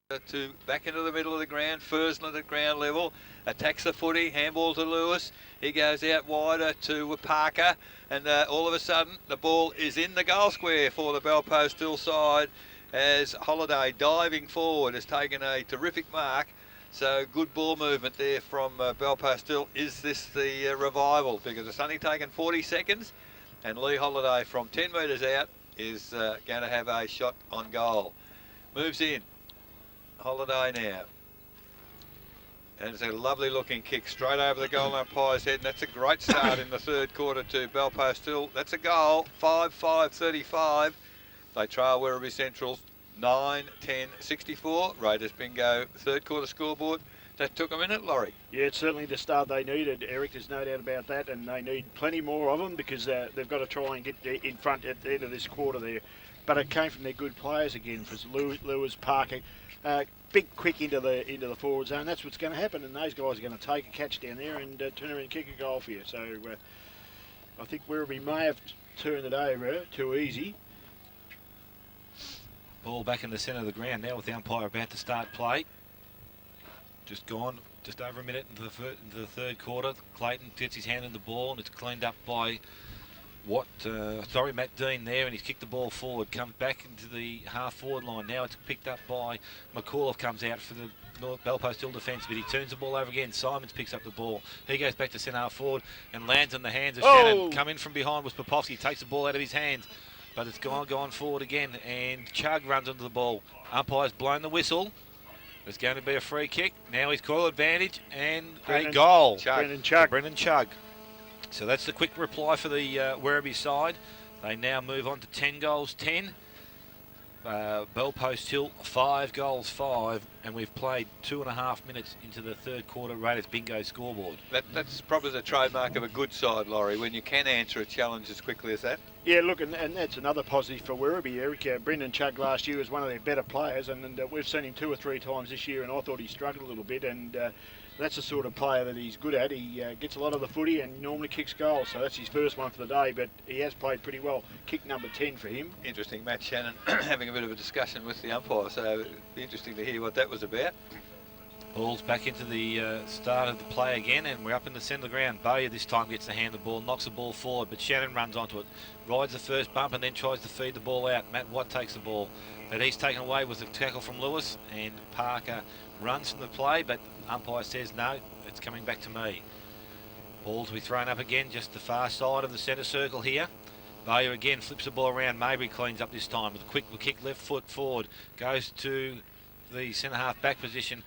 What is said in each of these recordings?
To back into the middle of the ground. Fursland at ground level. Attacks the footy. Handball to Lewis. He goes out wider to Parker. And all of a sudden, the ball is in the goal square for the Bell Post Hill side as Holiday diving forward has taken a terrific mark. So good ball movement there from Bell Post Hill. Is this the revival? Because it's only taken 40 seconds. And Lee Holiday from 10 metres out is going to have a shot on goal. Moves in. Holiday now. And it's a lovely looking kick straight over the goal umpire's head. And that's a great start in the third quarter to Bell Post Hill. That's a goal. 5-5-35. They trail Werribee Central's 9-10-64. Raiders bingo third quarter scoreboard. That took a minute, Laurie. Yeah, it's certainly the start they needed, Eric. There's no doubt about that. And they need plenty more of them because they've got to try and get in front at the end of this quarter there. But it came from their good players again, for Lewis, Parker. Big quick into the forward zone. That's what's going to happen, and those guys are going to take a catch down there and turn around and kick a goal for you. So I think Werribee may have turned it over too easy. Ball back in the centre of the ground now with the umpire about to start play. Just gone, just over a minute into the third quarter. Clayton gets his hand in the ball and it's cleaned up by Matt Dean there, and he's kicked the ball forward, comes back into the half-forward line. Now it's picked up by McAuliffe, comes out for the North Bell Post Hill defence, but he turns the ball over again. Simons picks up the ball. He goes back to centre half-forward and lands in the hands of Shannon. Come in from behind was Popovsky, takes the ball out of his hands, but it's gone forward again, and Chug runs into the ball. Umpire's blown the whistle. There's going to be a free kick. Now he's called advantage, and a goal. Brendan Chug. So that's the quick reply for the Werribee side. They now move on to 10 goals, 10. Bell Post Hill, 5 goals, 5. And we've played 2.5 minutes into the third quarter. Raiders bingo scoreboard. That's probably the trademark of a good side, Laurie, when you can answer a challenge as quickly as that. Yeah, look, and that's another positive for Werribee, Eric. Brendan Chug last year was one of their better players, and we've seen him 2 or 3 times this year, and I thought he struggled a little bit, and that's the sort of player that he's good at. He gets a lot of the footy and normally kicks goals, so that's his first one for the day, but he has played pretty well. Kick number 10 for him. Interesting. Matt Shannon having a bit of a discussion with the umpire, so it'd be interesting to hear what that was about. Ball's back into the start of the play again, and we're up in the centre of the ground. Bowyer this time gets the hand of the ball, knocks the ball forward, but Shannon runs onto it, rides the first bump and then tries to feed the ball out. Matt Watt takes the ball, but he's taken away with a tackle from Lewis, and Parker runs from the play, but umpire says no, it's coming back to me. Ball to be thrown up again, just the far side of the centre circle here. Bowyer again flips the ball around. Mabry cleans up this time with a quick kick left foot forward, goes to the centre half back position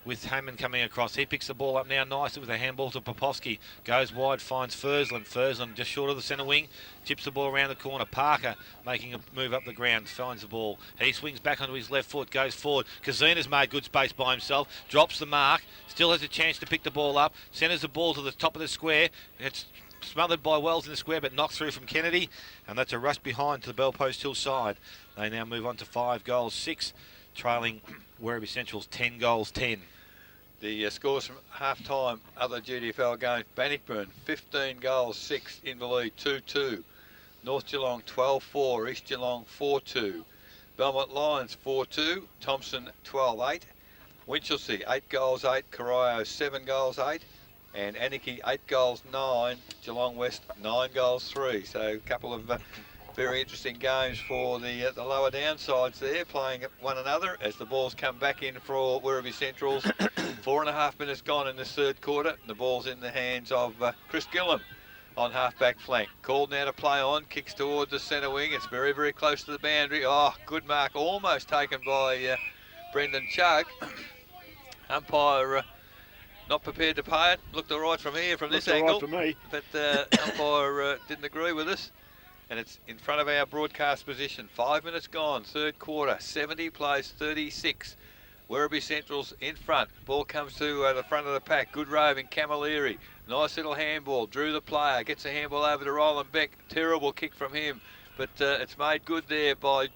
with Hammond coming across. He picks the ball up now nicely with a handball to Popovsky. Goes wide, finds Fursland. Fursland just short of the centre wing. Chips the ball around the corner. Parker making a move up the ground. Finds the ball. He swings back onto his left foot. Goes forward. Kazina's made good space by himself. Drops the mark. Still has a chance to pick the ball up. Centres the ball to the top of the square. It's smothered by Wells in the square, but knocked through from Kennedy. And that's a rush behind to the Bell Post Hill side. They now move on to 5 goals, 6. Trailing Werribee Central's 10 goals, 10. The scores from half-time, other GDFL games. Bannockburn, 15 goals, 6. Inverleigh, 2-2. North Geelong, 12-4. East Geelong, 4-2. Belmont Lions, 4-2. Thompson, 12-8. Winchelsea, 8 goals, 8. Corio, 7 goals, 8. And Anarchy, 8 goals, 9. Geelong West, 9 goals, 3. So a couple of very interesting games for the lower downsides there, playing at one another as the balls come back in for Werribee Central's. 4.5 minutes gone in this third quarter. The ball's in the hands of Chris Gillam on half-back flank. Called now to play on, kicks towards the centre wing. It's very, very close to the boundary. Oh, good mark, almost taken by Brendan Chug. Umpire not prepared to pay it. Looked all right from here, from this angle. Right for me. But umpire didn't agree with us. And it's in front of our broadcast position. 5 minutes gone, third quarter, 70 plays 36. Werribee Central's in front. Ball comes to the front of the pack. Good roving, Camilleri. Nice little handball. Drew the player. Gets a handball over to Roland Beck. Terrible kick from him. But it's made good there by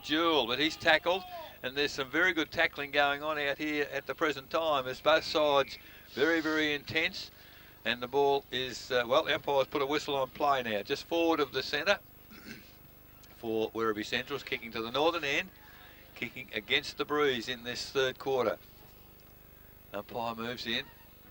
Jewell. But he's tackled. And there's some very good tackling going on out here at the present time. As both sides very, very intense. And the ball is, the umpire's put a whistle on play now. Just forward of the centre for Werribee Central's, kicking to the northern end. kicking against the breeze in this third quarter. Umpire moves in.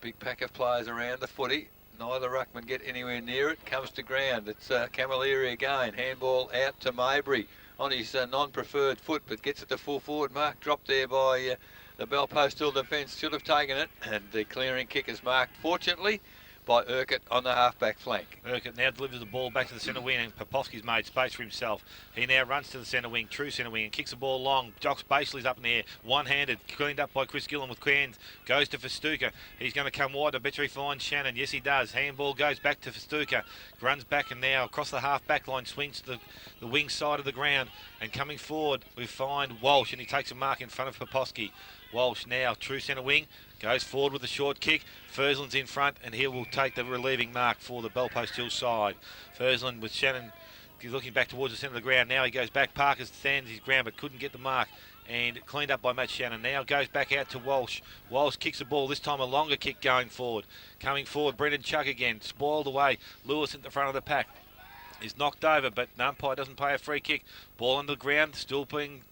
Big pack of players around the footy. Neither ruckman get anywhere near it. Comes to ground. It's Camilleri again. Handball out to Mabry on his non-preferred foot, but gets it to full forward mark. Dropped there by the Bell Post Hill defence. Should have taken it. And the clearing kick is marked, fortunately, by Urquhart on the half-back flank. Urquhart now delivers the ball back to the centre wing, and Popovski's made space for himself. He now runs to the centre wing, true centre wing, and kicks the ball long. Jock Basely's up in the air, one-handed, cleaned up by Chris Gillan with hands. Goes to Festuca. He's going to come wide. I bet you he finds Shannon. Yes, he does. Handball goes back to Festuca. Runs back and now across the half-back line, swings to the wing side of the ground. And coming forward, we find Walsh, and he takes a mark in front of Popovski. Walsh now, true centre wing, goes forward with a short kick. Fursland's in front, and he will take the relieving mark for the Bell Post Hill side. Fursland with Shannon looking back towards the centre of the ground. Now he goes back. Parker stands his ground, but couldn't get the mark. And cleaned up by Matt Shannon. Now goes back out to Walsh. Walsh kicks the ball, this time a longer kick going forward. Coming forward, Brendan Chuck again. Spoiled away. Lewis at the front of the pack. He's knocked over, but the umpire doesn't pay a free kick. Ball on the ground, still being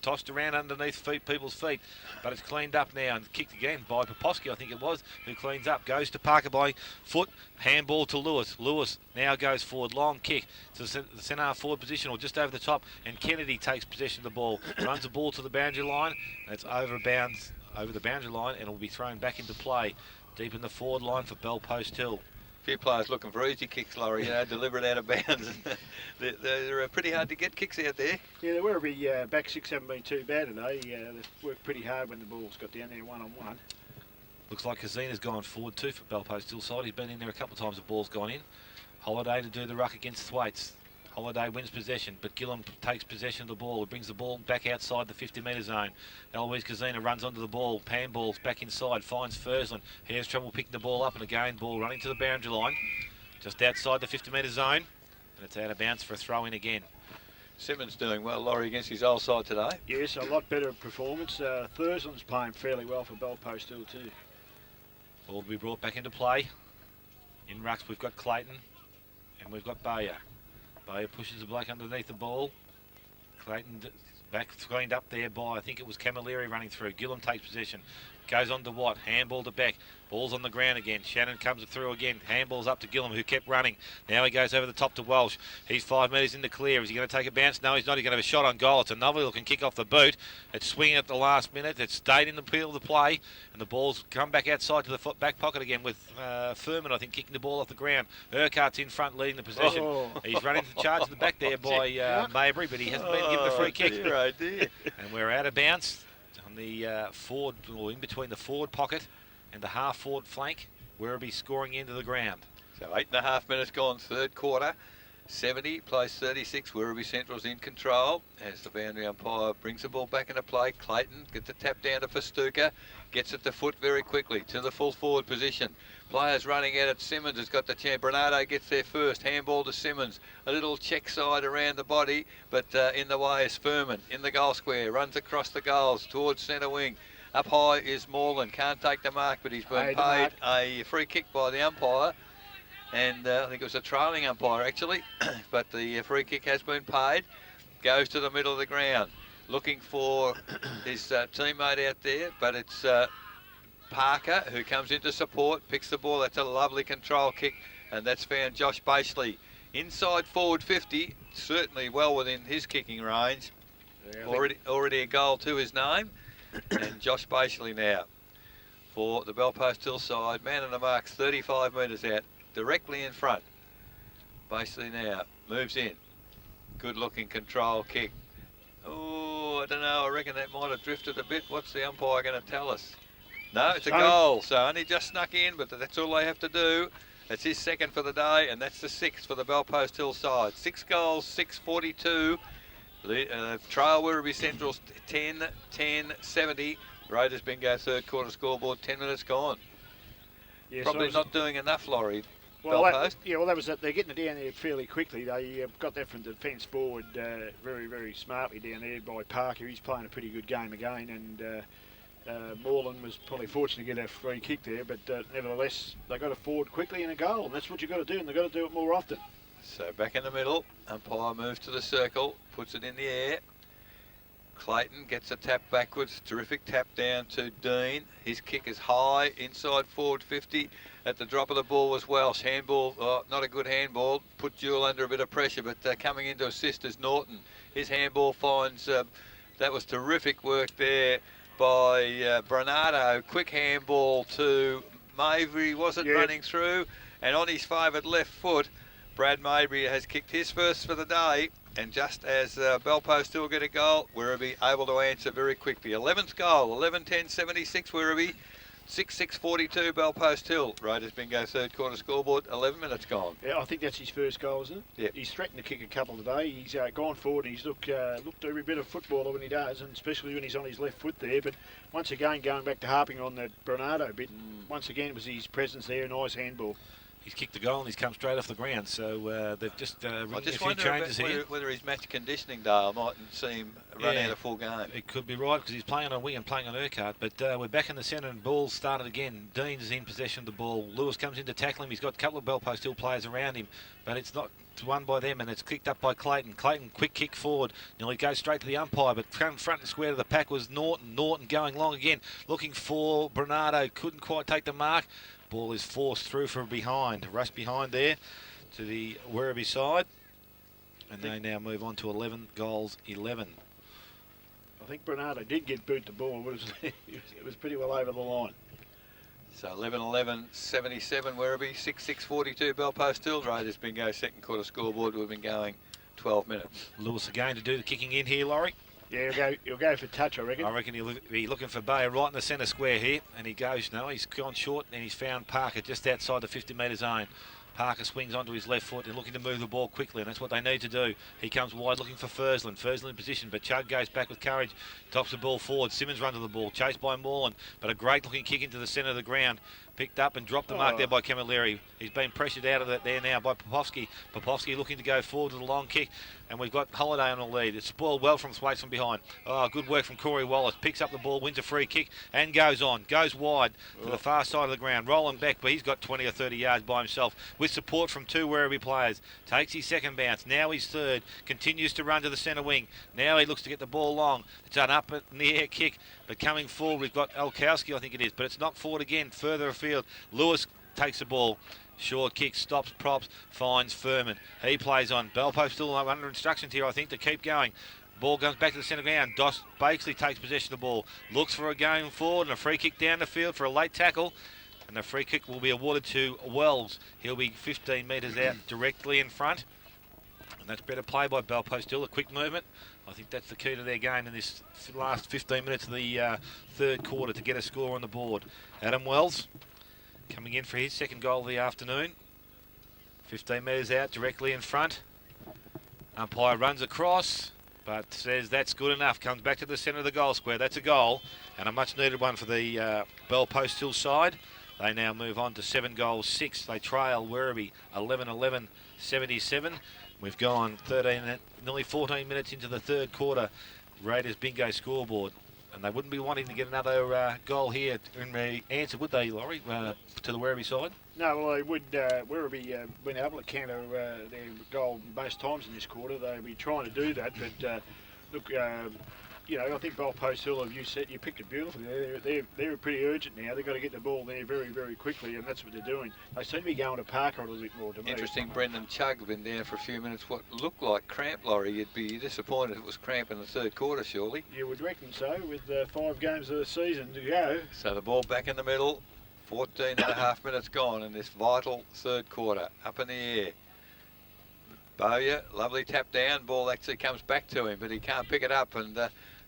tossed around underneath people's feet, but it's cleaned up now and kicked again by Popovski, I think it was, who cleans up. Goes to Parker by foot, handball to Lewis. Lewis now goes forward, long kick to the centre forward position or just over the top, and Kennedy takes possession of the ball, runs the ball to the boundary line, and it's over the boundary line, and it will be thrown back into play deep in the forward line for Bell Post Hill. A few players looking for easy kicks, Laurie, delivered out of bounds. they're pretty hard to get kicks out there. Yeah, the Werribee back six haven't been too bad today. They've worked pretty hard when the ball's got down there one-on-one. Looks like Kazina's gone forward too for Bell Post Hill side. He's been in there a couple of times, the ball's gone in. Holiday to do the ruck against Thwaites. Holiday wins possession, but Gillam takes possession of the ball. He brings the ball back outside the 50-metre zone. Eloise Kazina runs onto the ball. Handball's back inside, finds Fursland. He has trouble picking the ball up, and again, ball running to the boundary line. Just outside the 50-metre zone, and it's out of bounds for a throw-in again. Simmons doing well, Laurie, against his old side today. Yes, a lot better performance. Thursland's playing fairly well for Bell Post Hill too. Ball will be brought back into play. In rucks, we've got Clayton, and we've got Bayer. Bayer pushes the bloke underneath the ball. Clayton back cleaned up there by, I think it was Camilleri running through. Gillam takes possession. Goes on to Watt. Handball to Beck. Ball's on the ground again. Shannon comes through again. Handball's up to Gillam, who kept running. Now he goes over the top to Walsh. He's 5 metres in the clear. Is he going to take a bounce? No, he's not. He's going to have a shot on goal. It's a lovely looking kick off the boot. It's swinging at the last minute. It's stayed in the field of the play. And the ball's come back outside to the back pocket again with Furman, I think, kicking the ball off the ground. Urquhart's in front leading the possession. He's running to charge in the back there by Mabry, but he hasn't been given the free kick. And we're out of bounds on the forward, or in between the forward pocket and the half forward flank. Werribee scoring into the ground. So 8.5 minutes gone, third quarter. 70 plays 36. Werribee Central's in control as the boundary umpire brings the ball back into play. Clayton gets the tap down to Festuca, gets it to foot very quickly to the full forward position. Players running out at Simmons has got the chance. Bernardo gets there first. Handball to Simmons. A little check side around the body, but in the way is Furman in the goal square. Runs across the goals towards centre wing. Up high is Moreland. Can't take the mark, but he's been paid a free kick by the umpire. And I think it was a trailing umpire actually, but the free kick has been paid. Goes to the middle of the ground, looking for his teammate out there, but it's Parker who comes into support, picks the ball. That's a lovely control kick, and that's found Josh Basely. Inside forward 50, certainly well within his kicking range. Yeah, already a goal to his name. And Josh Basely now for the Bell Post Hill side. Man on the marks, 35 metres out. Directly in front. Basely now moves in. Good looking control kick. Oh, I don't know. I reckon that might have drifted a bit. What's the umpire going to tell us? No, it's a goal. So only just snuck in, but that's all they have to do. It's his second for the day, and that's the sixth for the Bell Post Hill side. 6 goals, 6:42. Trail Werribee Central's 10-10-70. Raiders Bingo third quarter scoreboard, 10 minutes gone. Yes, probably not doing enough, Laurie. Well, that was it. They're getting it down there fairly quickly. They got that from the defence forward very, very smartly down there by Parker. He's playing a pretty good game again, and Moreland was probably fortunate to get a free kick there, but nevertheless, they got it forward quickly in a goal, and that's what you've got to do, and they've got to do it more often. So back in the middle, umpire moves to the circle, puts it in the air. Clayton gets a tap backwards. Terrific tap down to Dean. His kick is high, inside forward 50. At the drop of the ball was Welsh. Handball, not a good handball. Put Jewel under a bit of pressure, but coming in to assist is Norton. His handball finds, that was terrific work there by Bernardo. Quick handball to Mabry, was it, running through? And on his favoured left foot, Brad Mabry has kicked his first for the day. And just as Belpo still get a goal, Werribee able to answer very quickly. 11th goal, 11-10-76 Werribee. 6-6-42 Belpost Hill. Raiders bingo third quarter scoreboard, 11 minutes gone. Yeah, I think that's his first goal, isn't it? Yeah. He's threatened to kick a couple today. He's gone forward and he's looked every bit of footballer when he does, and especially when he's on his left foot there. But once again, going back to harping on that Bernardo bit, once again it was his presence there, nice handball. He's kicked the goal and he's come straight off the ground, so they've just ringing a few wonder changes here. Whether his match conditioning, Dale, mightn't see him run out a full game. It could be right because he's playing on wing and playing on Urquhart, but we're back in the centre and ball started again. Dean is in possession of the ball. Lewis comes in to tackle him. He's got a couple of Belpost Hill players around him, but it's not won by them, and it's kicked up by Clayton. Clayton, quick kick forward, nearly goes straight to the umpire, but front and square to the pack was Norton. Norton going long again, looking for Bernardo, couldn't quite take the mark. Ball is forced through from behind, rush behind there to the Werribee side, and they now move on to 11 goals, 11. I think Bernardo did get boot the ball, but it was pretty well over the line. So 11-11-77 Werribee, 6-6-42 Belpost Hill. Raiders bingo second quarter scoreboard. We've been going 12 minutes. Lewis again to do the kicking in here, Laurie. Yeah, he'll go for touch, I reckon. I reckon he'll be looking for Bayer right in the centre square here, and he goes, no, he's gone short, and he's found Parker just outside the 50-metre zone. Parker swings onto his left foot and looking to move the ball quickly, and that's what they need to do. He comes wide looking for Fursland. Fursland in position, but Chug goes back with courage, tops the ball forward. Simmons runs to the ball, chased by Moreland, but a great looking kick into the centre of the ground. Picked up and dropped the mark there by Camilleri. He's been pressured out of that there now by Popovsky. Popovsky looking to go forward with a long kick, and we've got Holiday on the lead. It's spoiled well from Thwaites from behind. Oh, good work from Corey Wallace. Picks up the ball, wins a free kick, and goes on. Goes wide to the far side of the ground. Rolling back, but he's got 20 or 30 yards by himself with support from two Werribee players. Takes his second bounce. Now he's third. Continues to run to the centre wing. Now he looks to get the ball long. It's an up in the air kick, but coming forward we've got Elkowski, I think it is, but it's knocked forward again, further afield. Lewis takes the ball. Short kick, stops, props, finds Furman. He plays on. Belpost still under instructions here, I think, to keep going. Ball comes back to the centre ground. Dos Bakesley takes possession of the ball. Looks for a going forward and a free kick down the field for a late tackle. And the free kick will be awarded to Wells. He'll be 15 metres out directly in front. And that's better play by Belpost Hill, a quick movement. I think that's the key to their game in this last 15 minutes of the third quarter to get a score on the board. Adam Wells coming in for his second goal of the afternoon. 15 metres out, directly in front. Umpire runs across, but says that's good enough. Comes back to the centre of the goal square. That's a goal, and a much needed one for the Belpost Hill side. They now move on to 7 goals, 6. They trail Werribee 11-11-77. We've gone 13, nearly 14 minutes into the third quarter. Raiders bingo scoreboard. And they wouldn't be wanting to get another goal here in the answer, would they, Laurie, to the Werribee side? No, well, they would. Werribee been able to counter their goal most times in this quarter. They'll be trying to do that, but look, I think Belpost Hill, you picked it beautifully. They're pretty urgent now. They've got to get the ball there very, very quickly, and that's what they're doing. They seem to be going to Parker a little bit more to me. Interesting, Brendan Chugg been down for a few minutes. What looked like cramp, Laurie. You'd be disappointed if it was cramp in the third quarter, surely. You would reckon so, with 5 games of the season to go. So the ball back in the middle. 14 and a half minutes gone in this vital third quarter. Up in the air. Bowyer, lovely tap down. Ball actually comes back to him, but he can't pick it up. And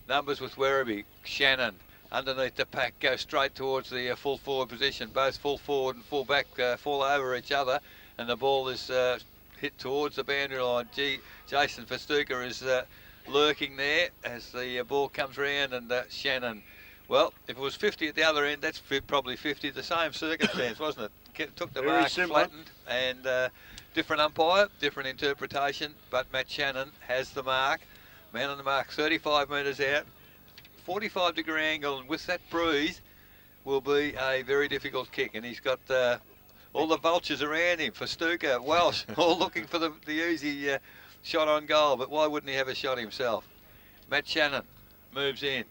numbers with Werribee. Shannon underneath the pack, go straight towards the full forward position. Both full forward and full back fall over each other, and the ball is hit towards the boundary line. Jason Festuca is lurking there as the ball comes round, and Shannon. Well, if it was 50 at the other end, that's probably 50. The same circumstance, wasn't it? Took the Very mark, similar. flattened, and different umpire, different interpretation, but Matt Shannon has the mark. Man on the mark, 35 metres out, 45-degree angle, and with that breeze will be a very difficult kick. And he's got all the vultures around him for Stuka, Welsh, all looking for the easy shot on goal. But why wouldn't he have a shot himself? Matt Shannon moves in.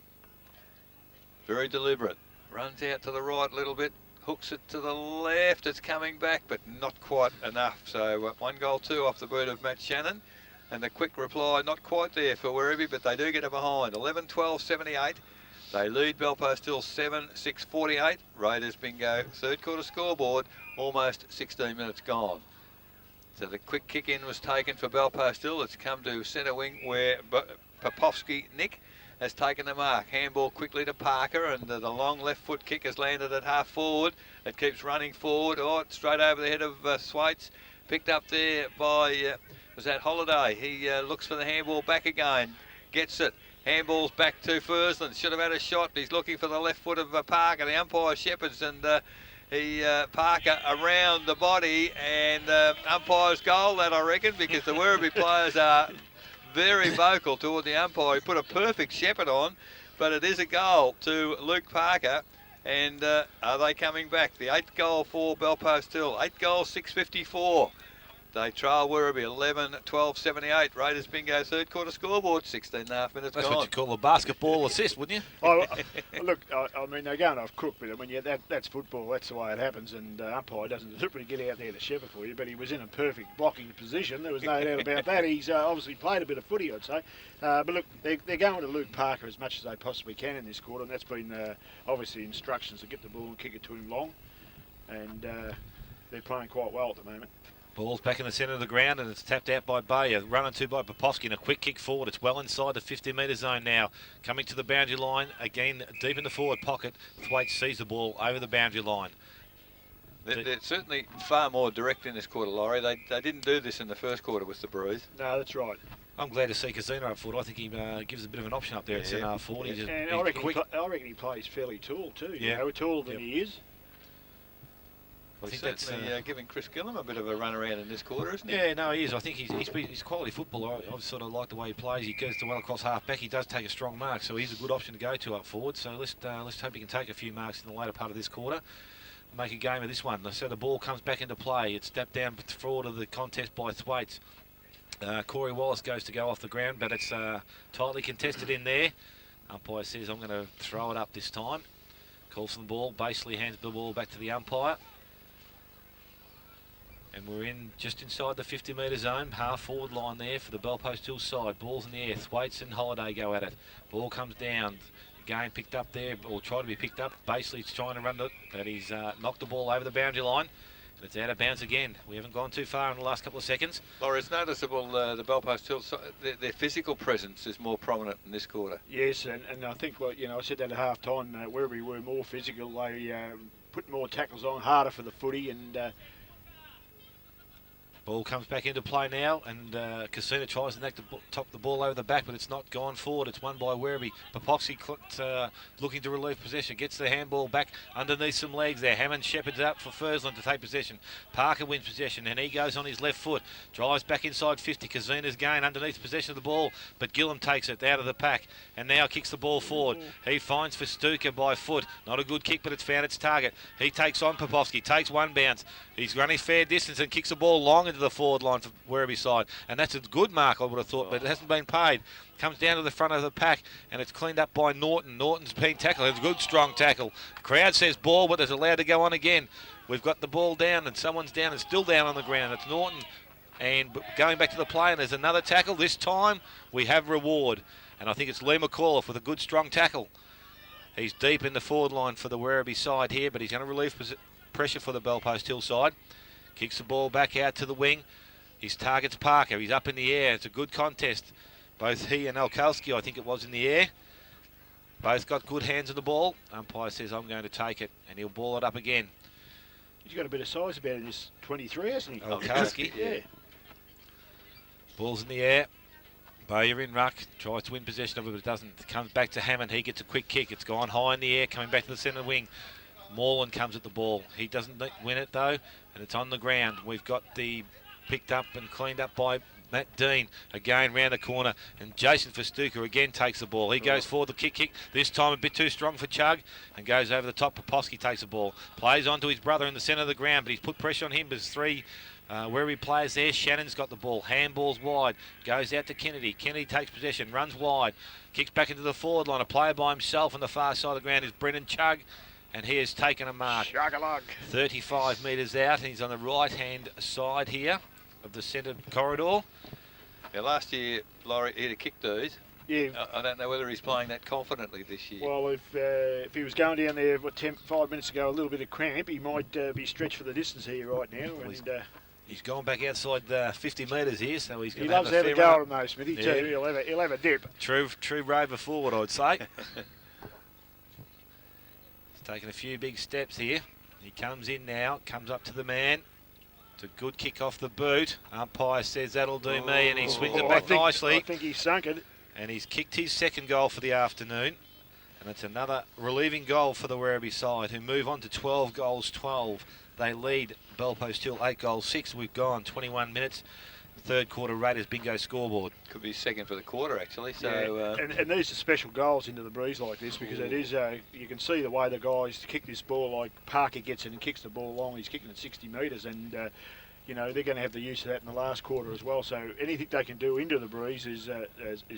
Very deliberate. Runs out to the right a little bit. Hooks it to the left. It's coming back, but not quite enough. So 1 goal 2 off the boot of Matt Shannon. And the quick reply, not quite there for Werribee, but they do get it behind. 11-12-78. They lead Belpo still 7-6-48. Raiders bingo. Third quarter scoreboard, almost 16 minutes gone. So the quick kick in was taken for Belpo still. It's come to centre wing where Popovsky Nick has taken the mark. Handball quickly to Parker, and the long left foot kick has landed at half forward. It keeps running forward. Oh, it's straight over the head of Swaits. Picked up there by, was that Holiday? He looks for the handball back again. Gets it. Handball's back to Fursland. Should have had a shot. He's looking for the left foot of Parker. The umpire shepherds, and Parker around the body, and umpire's goal, that I reckon, because the Werribee players are very vocal toward the umpire. He put a perfect shepherd on, but it is a goal to Luke Parker. And are they coming back? The 8th goal for Belpo still. 8 goals, 6:54. They trail Werribee 11-12-78. Raiders bingo third quarter scoreboard, 16.5 minutes That's gone. what you call a basketball assist, wouldn't you? Oh, look, I mean, they're going off crook, but I mean, that's football. That's the way it happens, and umpire doesn't deliberately get out there to shepherd for you, but he was in a perfect blocking position. There was no doubt about that. He's obviously played a bit of footy, I'd say. But look, they're going to Luke Parker as much as they possibly can in this quarter, and that's been obviously instructions to get the ball and kick it to him long, and they're playing quite well at the moment. Ball's back in the centre of the ground, and it's tapped out by Bayer. Run into by Popovsky, and a quick kick forward. It's well inside the 50-metre zone now. Coming to the boundary line, again deep in the forward pocket. Thwaite sees the ball over the boundary line. They're certainly far more direct in this quarter, Laurie. They didn't do this in the first quarter with the Breeze. No, that's right. I'm glad to see Casino up forward. I think he gives a bit of an option up there at centre forward. Yeah. And I reckon he plays fairly tall too. Yeah. You know, taller than he is. I think He's certainly giving Chris Gillum a bit of a run around in this quarter, isn't he? Yeah, no, he is. I think he's quality footballer. I sort of like the way he plays. He goes to well across half back. He does take a strong mark, so he's a good option to go to up forward. So let's hope he can take a few marks in the later part of this quarter. Make a game of this one. So the ball comes back into play. It's stepped down forward of the contest by Thwaites. Corey Wallace goes to go off the ground, but it's tightly contested in there. Umpire says, I'm going to throw it up this time. Calls for the ball. Basically hands the ball back to the umpire. And we're in just inside the 50-metre zone, half forward line there for the Belpost Hill side. Ball's in the air. Thwaites and Holiday go at it. Ball comes down. Again picked up there, or tried to be picked up. Basically, he's trying to run it, but he's knocked the ball over the boundary line. And it's out of bounds again. We haven't gone too far in the last couple of seconds. Laura, it's noticeable the Belpost Hill, their physical presence is more prominent in this quarter. Yes, and I think, well, you know, I said that at half time, where we were more physical, they put more tackles on, harder for the footy, and Ball comes back into play now, and Casino tries to top the ball over the back, but it's not gone forward. It's won by Werribee. Popovsky looking to relieve possession. Gets the handball back underneath some legs there. Hammond shepherds up for Fursland to take possession. Parker wins possession, and he goes on his left foot. Drives back inside 50. Casino's gain underneath possession of the ball, but Gillum takes it out of the pack, and now kicks the ball forward. He finds for Stuka by foot. Not a good kick, but it's found its target. He takes on Popovsky. Takes one bounce. He's running fair distance and kicks the ball long into the forward line for Werribee side, and that's a good mark, I would have thought, but it hasn't been paid. Comes down to the front of the pack, and it's cleaned up by Norton. Norton's been tackled. It's a good strong tackle. Crowd says ball, but it's allowed to go on again. We've got the ball down, and someone's down and still down on the ground. It's Norton, and going back to the play, and there's another tackle. This time we have reward, and I think it's Lee McAuliffe with a good strong tackle. He's deep in the forward line for the Werribee side here, but he's going to relieve pressure for the Belpost Hill side. Kicks the ball back out to the wing. His target's Parker. He's up in the air. It's a good contest. Both he and Alkalski, I think it was, in the air. Both got good hands on the ball. Umpire says, I'm going to take it, and he'll ball it up again. He's got a bit of size about him. He's 23, hasn't he? Alkalski. Yeah. Ball's in the air. Bayer in ruck. Tries to win possession of it, but it doesn't. Comes back to Hammond. He gets a quick kick. It's gone high in the air, coming back to the centre wing. Moreland comes at the ball. He doesn't win it, though, and it's on the ground. We've got the picked up and cleaned up by Matt Dean. Again, round the corner, and Jason Festuca again takes the ball. He goes forward, the kick. This time a bit too strong for Chug, and goes over the top. Popovsky takes the ball. Plays onto his brother in the centre of the ground, but he's put pressure on him. There's three Werribee players there. Shannon's got the ball. Handball's wide. Goes out to Kennedy. Kennedy takes possession. Runs wide. Kicks back into the forward line. A player by himself on the far side of the ground is Brennan Chugg. And he has taken a mark. Chug-a-lug. 35 metres out. And he's on the right-hand side here of the centre corridor. Yeah, last year, Laurie, he'd have kicked these. Yeah. I don't know whether he's playing that confidently this year. Well, if he was going down there 5 minutes ago, a little bit of cramp, he might be stretched for the distance here right now. Well, and he's gone back outside 50 metres here, so he's going he to have loves a having fair a go run. at him, though, Smithy. Yeah. Too. He'll have a dip. True rover forward, I would say. He's taken a few big steps here. He comes in now, comes up to the man. It's a good kick off the boot. Umpire says that'll do me, and he swings it back nicely. I think he sunk it. And he's kicked his second goal for the afternoon. And it's another relieving goal for the Werribee side, who move on to 12 goals 12. They lead Belpost Hill 8 goals 6. We've gone 21 minutes. Third quarter Raiders bingo scoreboard. Could be second for the quarter, actually. So and these are special goals into the breeze like this, because it is. You can see the way the guys kick this ball. Like Parker gets it and kicks the ball long. He's kicking it 60 metres, and you know they're going to have the use of that in the last quarter as well. So anything they can do into the breeze is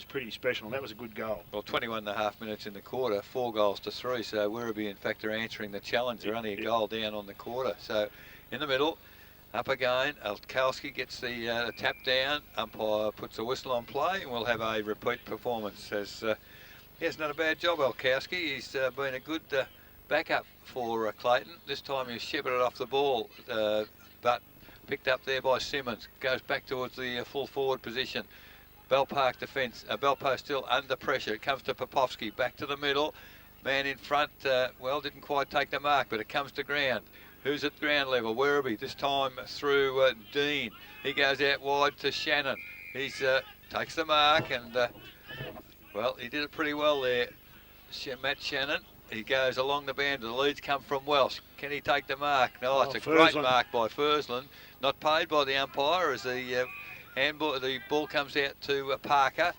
pretty special, and that was a good goal. well, 21.5 minutes in the quarter, 4 goals to 3. So Werribee, in fact, are answering the challenge. They're only a goal down on the quarter. So in the middle. Up again, Alkowski gets the tap down, umpire puts a whistle on play, and we'll have a repeat performance. As he hasn't done a bad job, Alkowski. He's been a good backup for Clayton. This time he's shepherded off the ball, but picked up there by Simmons. Goes back towards the full forward position. Bell Park defence, Belpost still under pressure. It comes to Popovski, back to the middle. Man in front, well, didn't quite take the mark, but it comes to ground. Who's at ground level? Werribee, this time through Dean. He goes out wide to Shannon. He's takes the mark, and well, he did it pretty well there. Matt Shannon. He goes along the band. The leads come from Welsh. Can he take the mark? No, it's a great mark by Fursland. Not paid by the umpire as the handball. The ball comes out to Parker.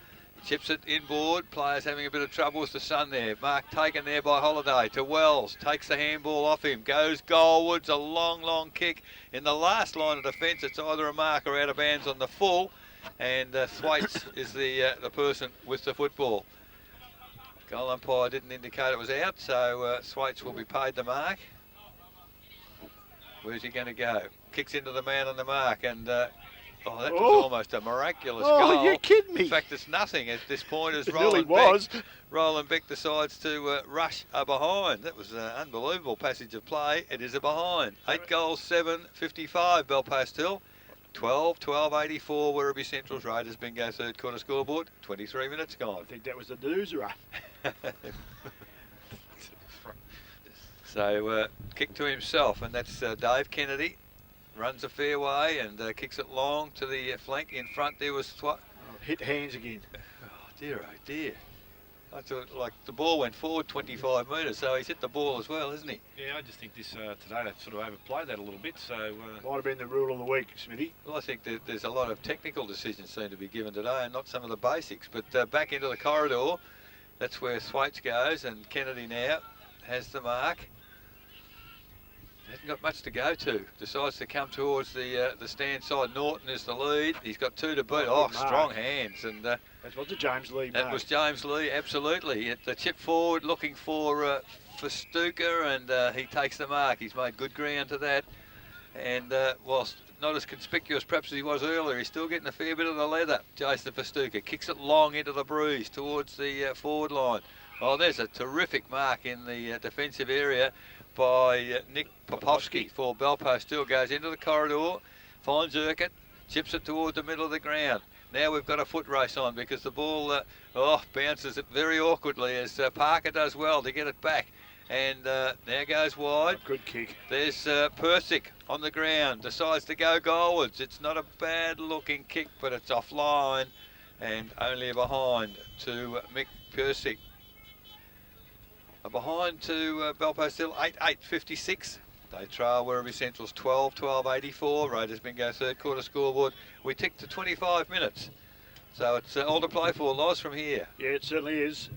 Chips it inboard. Players having a bit of trouble with the sun there. Mark taken there by Holiday to Wells. Takes the handball off him. Goes goalwards. A long kick. In the last line of defence, it's either a mark or out of bounds on the full. And Thwaites is the person with the football. Goal umpire didn't indicate it was out, so Thwaites will be paid the mark. Where's he going to go? Kicks into the man on the mark, and oh, that was almost a miraculous goal. Oh, you're kidding me. In fact, it's nothing at this point as It really Roland Beck decides to rush a behind. That was an unbelievable passage of play. It is a behind. 8 goals, 7, 55 Belpost Hill. 12, 84 Werribee Central's Raiders bingo third quarter scoreboard. 23 minutes gone. I think that was the doozer. So kick to himself, and that's Dave Kennedy. Runs a fair way and kicks it long to the flank. In front there was hit hands again. Oh dear. I thought like the ball went forward 25 metres, so he's hit the ball as well, isn't he? Yeah, I just think this today they sort of overplayed that a little bit. So might have been the rule of the week, Smithy. Well, I think that there's a lot of technical decisions seem to be given today, and not some of the basics. But back into the corridor, that's where Thwaites goes, and Kennedy now has the mark. Hasn't got much to go to. Decides to come towards the stand side. Norton is the lead. He's got 2 to beat. Oh, strong hands. And that was the James Lee. That was James Lee, absolutely. The chip forward, looking for Stuka, and he takes the mark. He's made good ground to that. And whilst not as conspicuous perhaps as he was earlier, he's still getting a fair bit of the leather. Jason Stuka kicks it long into the breeze towards the forward line. Oh, there's a terrific mark in the defensive area by Nick Popovski for Belpost. Still goes into the corridor, finds Urquhart, chips it toward the middle of the ground. Now we've got a foot race on because the ball bounces it very awkwardly as Parker does well to get it back. And now goes wide. Good kick. There's Persick on the ground, decides to go goalwards. It's not a bad looking kick, but it's offline and only a behind to Mick Persick. A behind to Belpost Hill, 8-56. They trail Werribee Central's 12-84. Raiders bingo third quarter scoreboard. We tick to 25 minutes. So it's all to play for, Loz, from here. Yeah, it certainly is.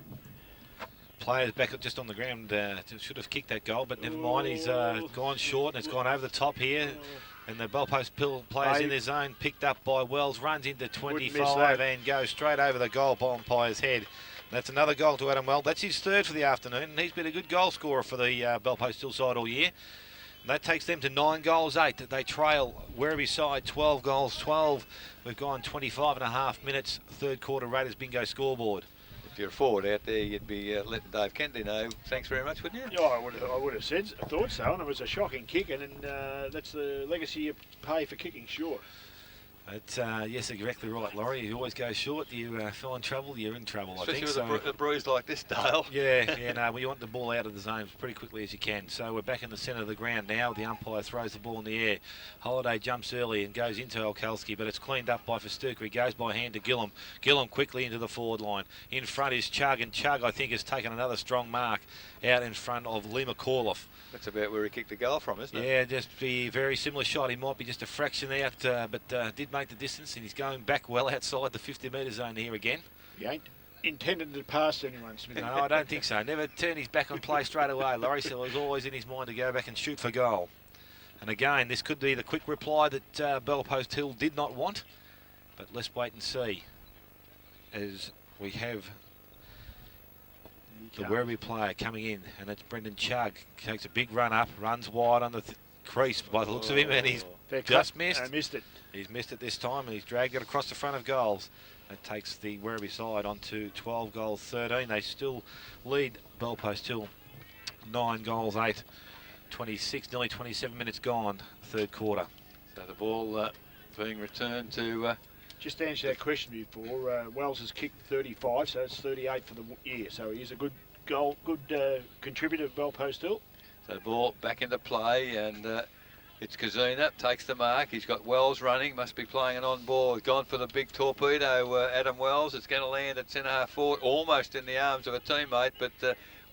Players back just on the ground should have kicked that goal, but never mind. He's gone short and it's gone over the top here. And the Bellpost players in their zone, picked up by Wells, runs into 25 that. and goes straight over the goal umpire's head. That's another goal to Adam Wells. That's his third for the afternoon, and he's been a good goal scorer for the Bellpost Hill side all year. And that takes them to 9 goals 8. They trail Werribee side 12 goals 12. We've gone 25 and a half minutes. Third quarter Raiders bingo scoreboard. If you're a forward out there, you'd be letting Dave Kennedy know. Thanks very much, wouldn't you? Yeah, I would have thought so, and it was a shocking kick, and that's the legacy you pay for kicking short. But, yes, exactly right, Laurie. You always go short. You find trouble, you're in trouble, Especially I think. with a bruise like this, Dale. Yeah, no, well, you want the ball out of the zone as pretty quickly as you can. So we're back in the centre of the ground now. The umpire throws the ball in the air. Holiday jumps early and goes into Olkalski, but it's cleaned up by Festuca. He goes by hand to Gillum. Gillum quickly into the forward line. In front is Chug, and Chug, I think, has taken another strong mark out in front of Lima Corliff. That's about where he kicked the goal from, isn't it? Yeah, just be a very similar shot. He might be just a fraction out, but did make the distance, and he's going back well outside the 50-metre zone here again. He ain't intended to pass anyone, Smith. No, I don't think so. Never turned his back on play straight away, Laurie, so it was always in his mind to go back and shoot for goal. And again, this could be the quick reply that Bellpost Hill did not want, but let's wait and see as we have the Werribee player coming in, and that's Brendan Chug. Takes a big run up, runs wide on the crease by the looks of him, and he's just missed. I missed it. He's missed it this time, and he's dragged it across the front of goals. That takes the Werribee side on to 12 goals 13. They still lead Bellpost Hill 9 goals 8. 26, nearly 27 minutes gone, third quarter. So the ball being returned to... Just to answer that question before, Wells has kicked 35, so it's 38 for the year. So he's a good contributor to Bellpost Hill. So the ball back into play, and it's Kazuna, takes the mark. He's got Wells running, must be playing an on ball. Gone for the big torpedo, Adam Wells. It's going to land at centre-half forward, almost in the arms of a teammate, but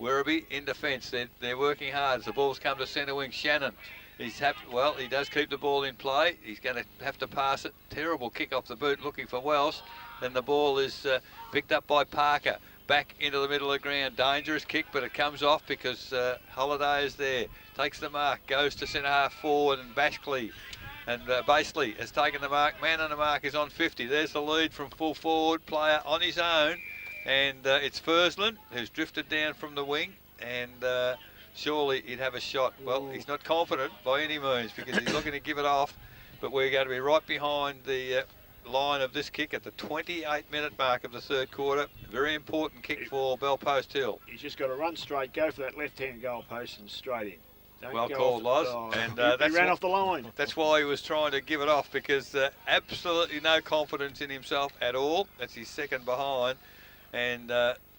Werribee in defence. They're working hard as the ball's come to centre wing. Shannon. He does keep the ball in play. He's going to have to pass it. Terrible kick off the boot looking for Wells. Then the ball is picked up by Parker. Back into the middle of the ground. Dangerous kick, but it comes off because Holiday is there. Takes the mark, goes to centre half forward, and Bashley and Basley has taken the mark. Man on the mark is on 50. There's the lead from full forward player on his own. And it's Fursland who's drifted down from the wing, and surely he'd have a shot. Well, he's not confident by any means because he's looking to give it off, but we're going to be right behind the line of this kick at the 28-minute mark of the third quarter. Very important kick for Bellpost Hill. He's just got to run straight, go for that left-hand goal post and straight in. Well called, Loz. And he ran off the line. That's why he was trying to give it off, because absolutely no confidence in himself at all. That's his second behind, and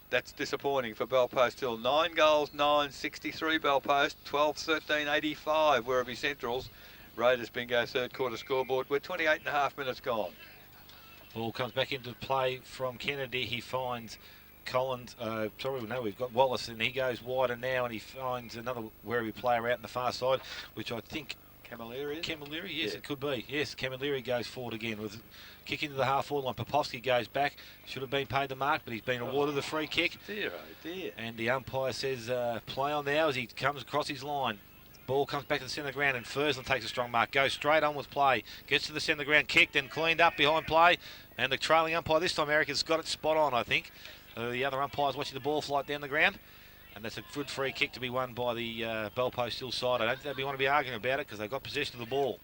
that's disappointing for Bellpost Hill. 9 goals, 9, 63 Bellpost, 12, 13, 85 Werribee Centrals. Raiders bingo third quarter scoreboard. We're 28 and a half minutes gone. Ball comes back into play from Kennedy. He finds Collins. We've got Wallace, and he goes wider now, and he finds another Werribee player out in the far side, which I think Camilleri. Camilleri, yes, Yeah. it could be. Yes, Camilleri goes forward again with kick into the half forward line. Popovsky goes back. Should have been paid the mark, but he's been awarded the free kick. Dear, oh dear. And the umpire says play on now as he comes across his line. Ball comes back to the centre of the ground, and Fursland takes a strong mark. Goes straight on with play. Gets to the centre of the ground, kicked and cleaned up behind play. And the trailing umpire this time, Eric, has got it spot on, I think. The other umpire's watching the ball flight down the ground. And that's a good free kick to be won by the Bellpost Hill side. I don't think they'd want to be arguing about it because they've got possession of the ball.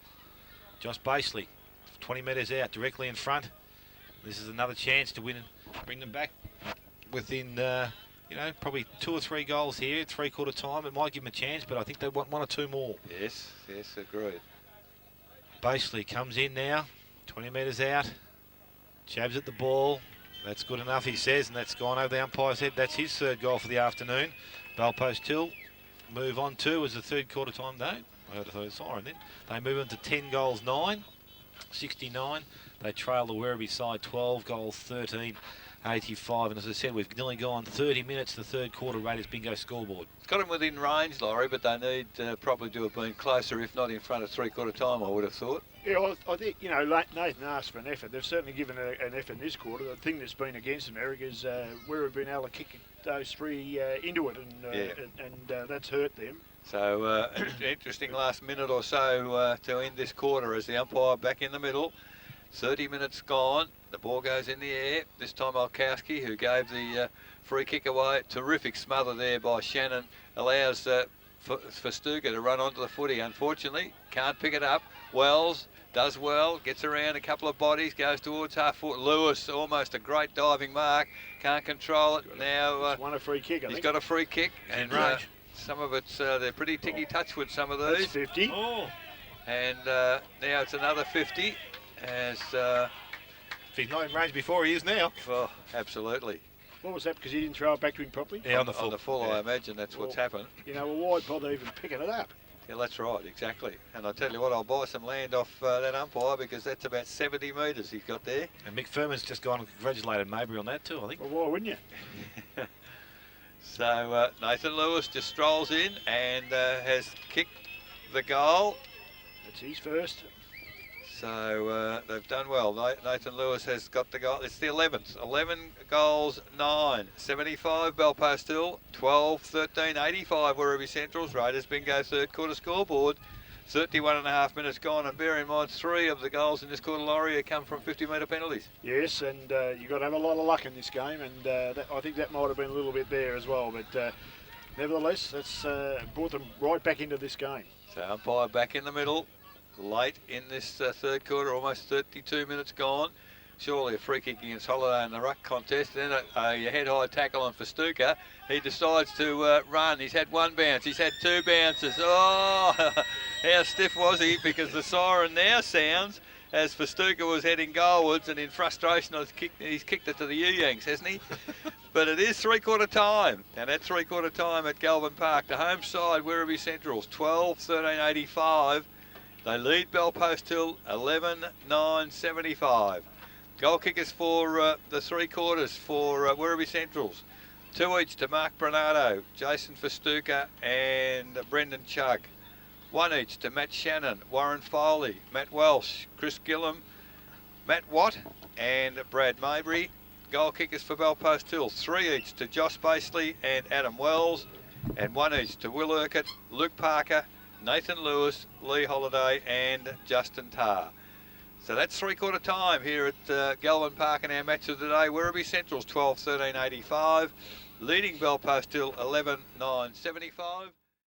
Josh Basley, 20 metres out, directly in front. This is another chance to win and bring them back within... probably 2 or 3 goals here, three-quarter time. It might give them a chance, but I think they want 1 or 2 more. Yes, agreed. Basley comes in now, 20 metres out, jabs at the ball. That's good enough, he says, and that's gone over the umpire's head. That's his third goal for the afternoon. Bellpost Hill move on to as the third quarter time, though. I heard a third siren then. They move on to 10 goals 9, 69. They trail the Werribee side 12 goals 13. 85, and as I said, we've nearly gone 30 minutes to the third quarter Raiders bingo scoreboard. It's got them within range, Laurie, but they need probably to have been closer, if not in front of three-quarter time, I would have thought. Yeah, well, I think, Nathan asked for an effort. They've certainly given an effort in this quarter. The thing that's been against them, Eric, is where we've been able to kick those three into it, and that's hurt them. So an interesting last minute or so to end this quarter as the umpire back in the middle. 30 minutes gone. The ball goes in the air. This time Olkowski, who gave the free kick away. Terrific smother there by Shannon. Allows for Stuka to run onto the footy. Unfortunately, can't pick it up. Wells does well, gets around a couple of bodies, goes towards half foot. Lewis, almost a great diving mark, can't control it. Now he's won a free kick, I think. He's got a free kick, and some of it's, they're pretty ticky-touch with some of these. That's 50. Oh. And now it's another 50. As if he's not in range before, he is now. well, absolutely. What was that? Because he didn't throw it back to him properly? Yeah, on the full. On the full, yeah. I imagine that's what's happened. You know, well, why bother even picking it up? Yeah, that's right, exactly. And I tell you what, I'll buy some land off that umpire because that's about 70 metres he's got there. And Mick Furman's just gone and congratulated Mabry on that too, I think. Well, why wouldn't you? So Nathan Lewis just strolls in and has kicked the goal. That's his first. So they've done well. Nathan Lewis has got the goal. It's the 11th. 11 goals, 9. 75 Belpost Hill, 12, 13, 85 Werribee Centrals. Raiders bingo third quarter scoreboard. 31 and a half minutes gone, and bear in mind 3 of the goals in this quarter Laurie come from 50-metre penalties. Yes, and you've got to have a lot of luck in this game, and I think that might have been a little bit there as well, but nevertheless, that's brought them right back into this game. So umpire back in the middle, late in this third quarter, almost 32 minutes gone. Surely a free kick against Holiday in the ruck contest. Then a head-high tackle on Festuca. He decides to run. He's had one bounce. He's had 2 bounces. Oh, how stiff was he? Because the siren now sounds as Festuca was heading goalwards, and in frustration he's kicked it to the Yu-Yangs, hasn't he? But it is three-quarter time, and at three-quarter time at Galvin Park, the home side Werribee Centrals 12-13-85. They lead Belpost Hill 11-9-75. Goal kickers for the 3 quarters for Werribee Centrals. 2 each to Mark Bernardo, Jason Festuca and Brendan Chugg. 1 each to Matt Shannon, Warren Foley, Matt Welsh, Chris Gillum, Matt Watt and Brad Mabry. Goal kickers for Belpost Hill. 3 each to Josh Basely and Adam Wells. And 1 each to Will Urquhart, Luke Parker, Nathan Lewis, Lee Holiday and Justin Tarr. So that's three-quarter time here at Galvin Park in our match of the day. Werribee Centrals 12-13-85, leading Belpost Hill 11-9-75.